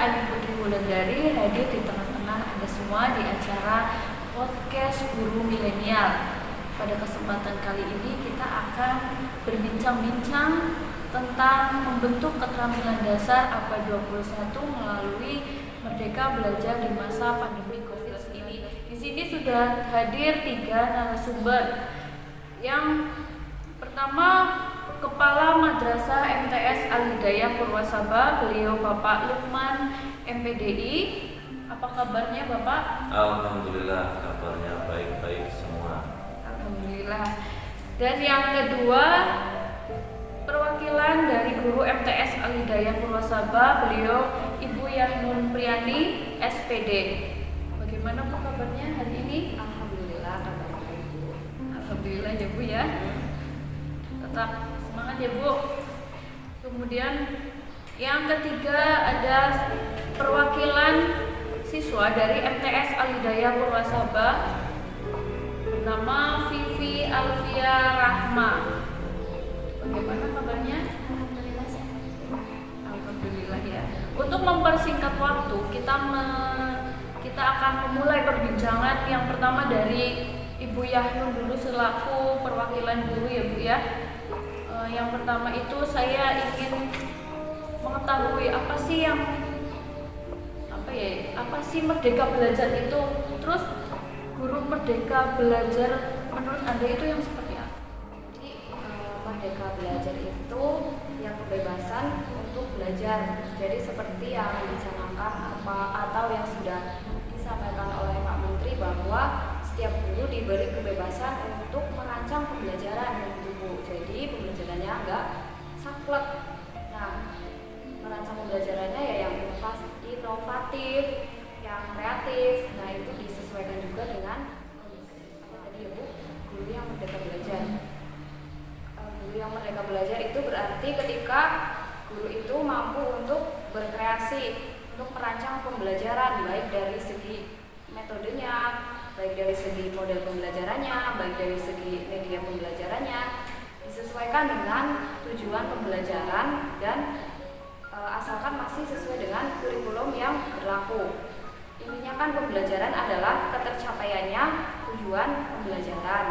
Ayu Putri Wulandari hadir di tengah-tengah Anda semua di acara podcast Guru Milenial. Pada kesempatan kali ini kita akan berbincang-bincang tentang membentuk keterampilan dasar abad 21 melalui Merdeka Belajar di masa pandemi COVID ini. Di sini sudah hadir 3 narasumber. Yang pertama, Kepala Madrasah MTS Al-Hidayah Purwasaba, beliau Bapak Lukman MPDI. Apa kabarnya Bapak? Alhamdulillah, kabarnya baik-baik semua. Alhamdulillah. Dan yang kedua, perwakilan dari guru MTS Al-Hidayah Purwasaba, beliau Ibu Yahnun Priyani, SPD. Bagaimana Bu kabarnya hari ini? Alhamdulillah, kabarnya baik Bu. Alhamdulillah ya Bu ya. Tetap semangat ya Bu. Kemudian yang ketiga ada perwakilan siswa dari MTS Al-Hidayah Purwasaba bernama Vivi Alfia Rahma. Bagaimana kabarnya? Alhamdulillah sehat. Alhamdulillah ya. Untuk mempersingkat waktu, kita akan memulai perbincangan yang pertama dari Ibu Yahnun dulu selaku perwakilan guru ya Bu ya. Yang pertama itu saya ingin mengetahui apa sih Merdeka Belajar itu. Terus guru Merdeka Belajar menurut Anda itu yang seperti apa? Jadi Merdeka Belajar itu yang kebebasan untuk belajar. Jadi seperti yang dicanangkan atau yang sudah disampaikan oleh Pak Menteri bahwa setiap guru diberi kebebasan untuk merancang pembelajaran gitu Bu. Jadi pembelajarannya enggak saklek. Nah, merancang pembelajarannya ya yang inovatif, yang kreatif. Nah, itu disesuaikan juga dengan tadi ya Bu, guru yang merdeka belajar. Guru yang merdeka belajar itu berarti ketika guru itu mampu untuk berkreasi, untuk merancang pembelajaran baik dari segi metodenya, baik dari segi model pembelajarannya, baik dari segi media pembelajarannya, disesuaikan dengan tujuan pembelajaran dan asalkan masih sesuai dengan kurikulum yang berlaku. Intinya kan pembelajaran adalah ketercapaiannya tujuan pembelajaran.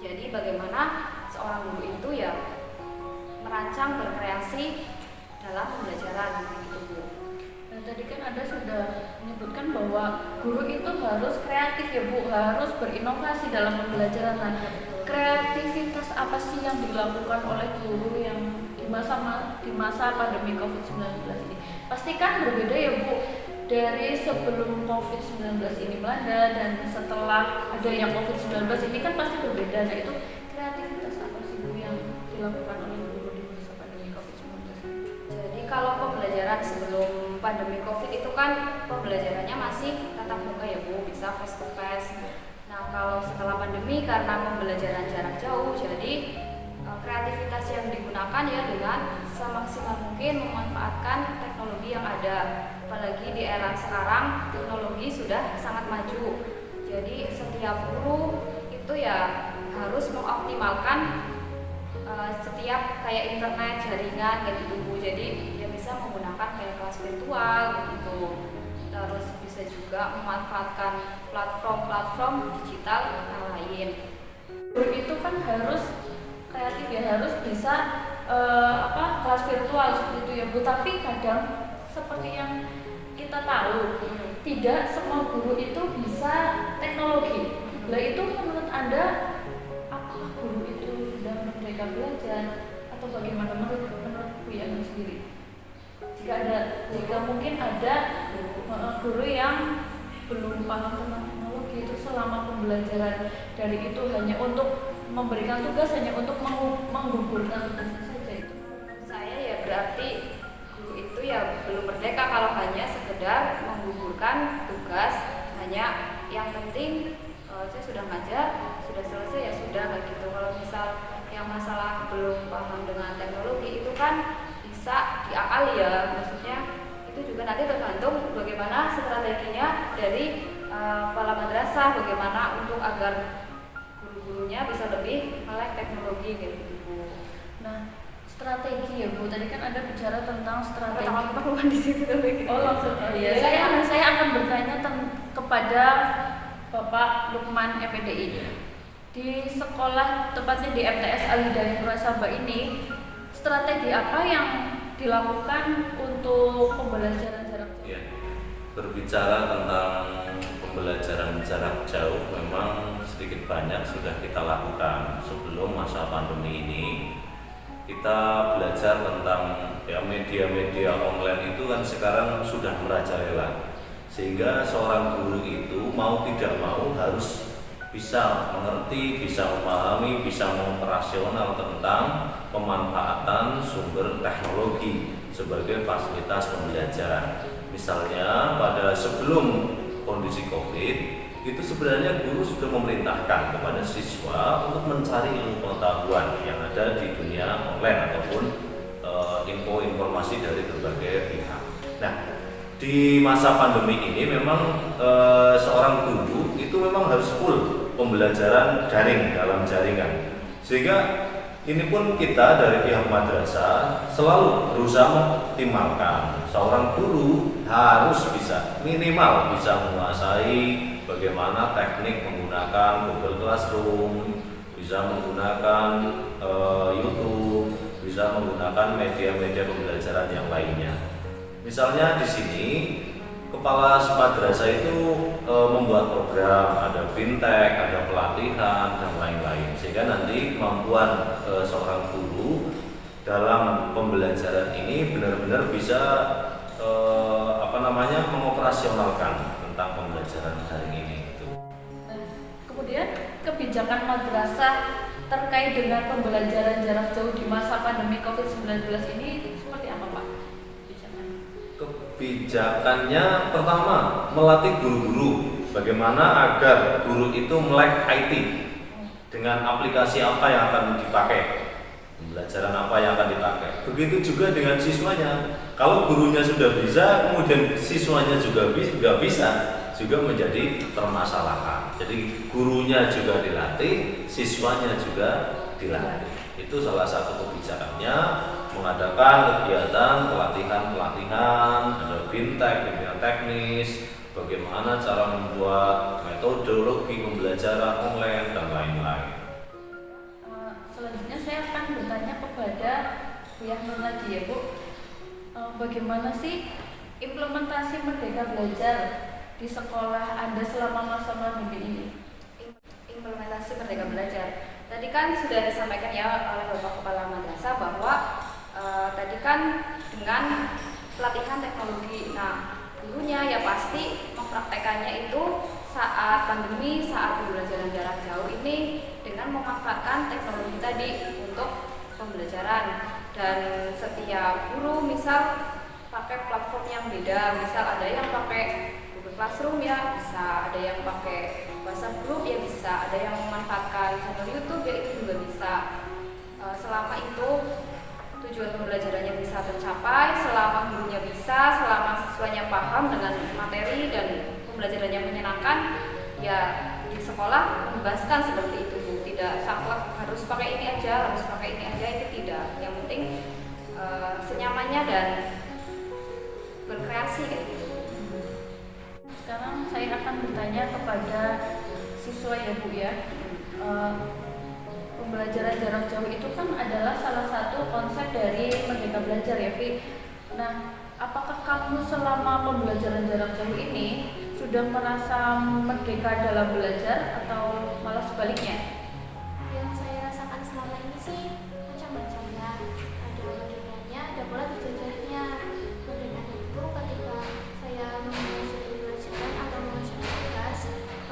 Jadi bagaimana seorang guru itu ya merancang berkreasi dalam pembelajaran gitu Bu. Nah, tadi kan Anda sudah menyebutkan bahwa guru itu harus kreatif ya Bu, harus berinovasi dalam pembelajaran. Nah, kreativitas apa sih yang dilakukan oleh guru yang di masa pandemi COVID-19 ini? Pasti kan berbeda ya Bu, dari sebelum COVID-19 ini melanda dan setelah ada yang COVID-19 ini kan pasti berbeda. Nah, itu kreativitas apa sih Bu yang dilakukan oleh guru di masa pandemi COVID-19 ini? Jadi kalau pembelajaran sebelum pandemi COVID itu kan pembelajarannya masih tatap muka ya Bu, bisa face to face. Nah, kalau setelah pandemi karena pembelajaran jarak jauh, jadi kreativitas yang digunakan ya dengan semaksimal mungkin memanfaatkan teknologi yang ada. Apalagi di era sekarang teknologi sudah sangat maju. Jadi setiap guru itu ya harus mengoptimalkan setiap kayak internet, jaringan kayak gitu Bu. Jadi ya bisa menggunakan kayak kelas virtual gitu. Terus bisa juga memanfaatkan platform-platform digital yang lain. Guru itu kan harus kreatif ya, harus bisa kelas virtual seperti itu ya Bu. Tapi kadang seperti yang kita tahu, tidak semua guru itu bisa teknologi. Nah, itu menurut Anda apakah guru itu sudah merdeka belajar atau bagaimana menurut Bu Yahnun sendiri? Jika mungkin ada guru yang belum paham tentang teknologi, itu selama pembelajaran dari itu hanya untuk memberikan tugas, hanya untuk menggugurkan tugas saja, itu Saya ya berarti guru itu ya belum merdeka kalau hanya sekedar menggugurkan tugas, hanya yang penting saya sudah ngajar, sudah selesai ya sudah kayak gitu. Kalau misal yang masalah belum paham dengan teknologi itu kan bisa diakali ya, maksudnya itu juga nanti tergantung bagaimana strateginya dari kepala madrasah, bagaimana untuk agar guru-gurunya bisa lebih melek teknologi kayak gitu. Nah, strategi ya Bu. Tadi kan ada bicara tentang strategi. Pertama di situ tapi. Oh langsung. Oh iya. Saya akan bertanya kepada Bapak Lukman MPDI. Di sekolah, tepatnya di MTS Al-Hidayah Purwasaba ini, strategi apa yang dilakukan untuk pembelajaran jarak jauh? Ya, berbicara tentang pembelajaran jarak jauh memang sedikit banyak sudah kita lakukan sebelum masa pandemi ini. Kita belajar tentang ya media-media online itu kan sekarang sudah merajalela, sehingga seorang guru itu mau tidak mau harus bisa mengerti, bisa memahami, bisa mengoperasional tentang pemanfaatan sumber teknologi sebagai fasilitas pembelajaran. Misalnya pada sebelum kondisi COVID itu sebenarnya guru sudah memerintahkan kepada siswa untuk mencari ilmu pengetahuan yang ada di dunia online ataupun informasi dari berbagai pihak. Nah, di masa pandemi ini memang seorang guru itu memang harus full pembelajaran daring dalam jaringan, sehingga ini pun kita dari pihak madrasah selalu berusaha mengoptimalkan seorang guru harus bisa minimal bisa menguasai bagaimana teknik menggunakan Google Classroom, bisa menggunakan YouTube, bisa menggunakan media-media pembelajaran yang lainnya. Misalnya di sini kepala madrasah itu membuat program, ada fintech, ada pelatihan dan lain-lain, sehingga nanti kemampuan seorang guru dalam pembelajaran ini benar-benar bisa mengoperasionalkan tentang pembelajaran daring ini. Nah, kemudian kebijakan madrasah terkait dengan pembelajaran jarak jauh di masa pandemi COVID-19 ini seperti apa Pak? Kebijakannya pertama melatih guru-guru bagaimana agar guru itu melek IT dengan aplikasi apa yang akan dipakai, pembelajaran apa yang akan dipakai. Begitu juga dengan siswanya. Kalau gurunya sudah bisa, kemudian siswanya juga bisa, juga menjadi permasalahan. Jadi gurunya juga dilatih, siswanya juga dilatih. Itu salah satu kebijakannya, mengadakan kegiatan pelatihan, ada fintech, bimbingan teknis, bagaimana cara membuat metodologi pembelajaran online dan lain-lain. Selanjutnya saya akan bertanya kepada Bu Yahnun lagi ya Bu, bagaimana sih implementasi Merdeka Belajar di sekolah Anda selama masa pandemi ini? Implementasi Merdeka Belajar. Tadi kan sudah disampaikan ya oleh Bapak Kepala Madrasah bahwa tadi kan dengan pelatihan teknologi. Nah, gurunya ya pasti mempraktekannya itu saat pandemi, saat pembelajaran jarak jauh ini dengan memanfaatkan teknologi tadi untuk pembelajaran. Dan setiap guru misal pakai platform yang beda, misal ada yang pakai Google Classroom ya bisa, ada yang pakai WhatsApp Group ya bisa, ada yang memanfaatkan channel YouTube ya itu juga bisa. Selama itu tujuan pembelajarannya bisa tercapai, selama gurunya bisa, selama siswanya paham dengan materi dan pembelajarannya menyenangkan, ya di sekolah membebaskan seperti itu Bu. Tidak saklek harus pakai ini aja, harus pakai ini aja, itu tidak. Yang penting senyamannya dan berkreasi kayak gitu. Sekarang saya akan bertanya kepada siswa ya Bu ya. Pembelajaran jarak jauh itu kan adalah salah satu konsep dari Merdeka Belajar ya Vi. Nah, apakah kamu selama pembelajaran jarak jauh ini sudah merasa merdeka dalam belajar atau malah sebaliknya? Yang saya rasakan selama ini sih macam-macam ya. Ada merdekanya, ada pula terjajahnya. Merdekanya itu ketika saya mempelajari pelajaran atau mengerjakan tugas,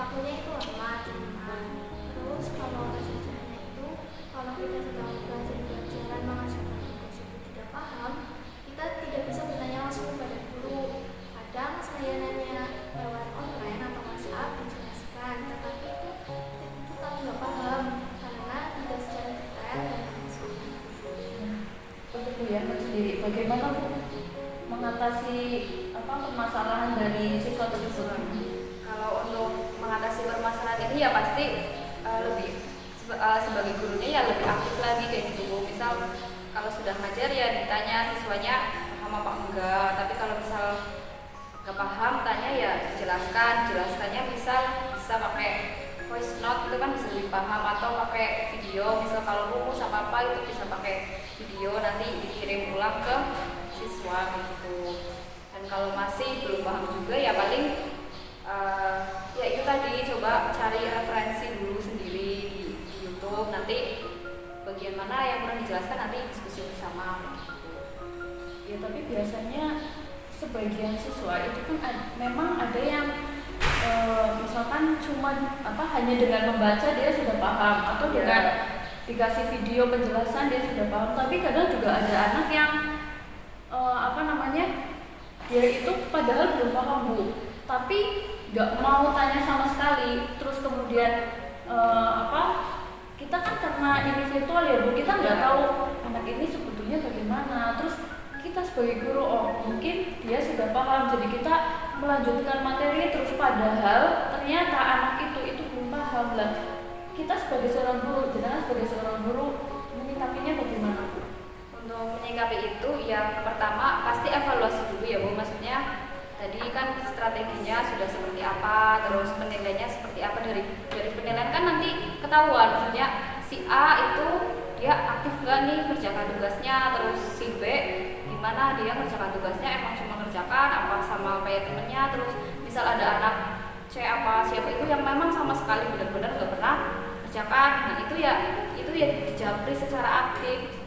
waktunya itu lama teman. Terus kalau terjajahnya itu, kalau kita sedang belajar pelajaran mengerjakan tugas itu tidak paham, kita tidak bisa bertanya langsung kepada guru. Kadang saya nanya lewat online atau WhatsApp dijelaskan, tetapi itu kalau nggak paham karena tidak secara detail dan langsung. Untuk Bu Yahnun sendiri, bagaimana Bu mengatasi permasalahan dari siswa tersebut? Kalau untuk mengatasi permasalahan ini ya pasti lebih sebagai gurunya ya lebih aktif lagi kayak gitu Bu. Misal kalau kalau sudah ngajar ya ditanya siswanya paham apa enggak, tapi kalau misal nggak paham tanya ya dijelaskannya bisa pakai voice note itu kan bisa lebih paham, atau pakai video, misal kalau rumus apa itu bisa pakai video nanti dikirim ulang ke siswa gitu. Dan kalau masih belum paham juga ya paling ya itu tadi, coba cari referensi dulu sendiri di YouTube, nanti bagian mana yang kurang dijelaskan nanti diskusi bersama gitu. Ya tapi biasanya sebagian siswa itu kan memang ada yang misalkan cuma hanya dengan membaca dia sudah paham, atau dengan dikasih video penjelasan dia sudah paham. Tapi kadang juga ada anak yang dia itu padahal belum paham Bu, tapi nggak mau tanya sama sekali. Terus kemudian kita kan karena ini virtual ya Bu, kita nggak tahu anak ini sebetulnya bagaimana. Terus kita sebagai guru, mungkin dia sudah paham, jadi kita melanjutkan materi terus, padahal ternyata anak itu belum paham lah. Kita sebagai seorang guru, menyikapinya bagaimana Bu? Untuk menyikapi itu yang pertama pasti evaluasi dulu ya Bu, maksudnya tadi kan strateginya sudah seperti apa, terus penilaiannya seperti apa. Dari penilaian kan nanti ketahuan, maksudnya si A itu dia aktif nggak nih kerjakan tugasnya, terus si B gimana dia kerjakan tugasnya, emang cuma kerjakan apa sama kayak temennya. Terus misal ada anak C apa siapa itu yang memang sama sekali benar-benar nggak pernah kerjakan, nah itu ya dijabri secara aktif.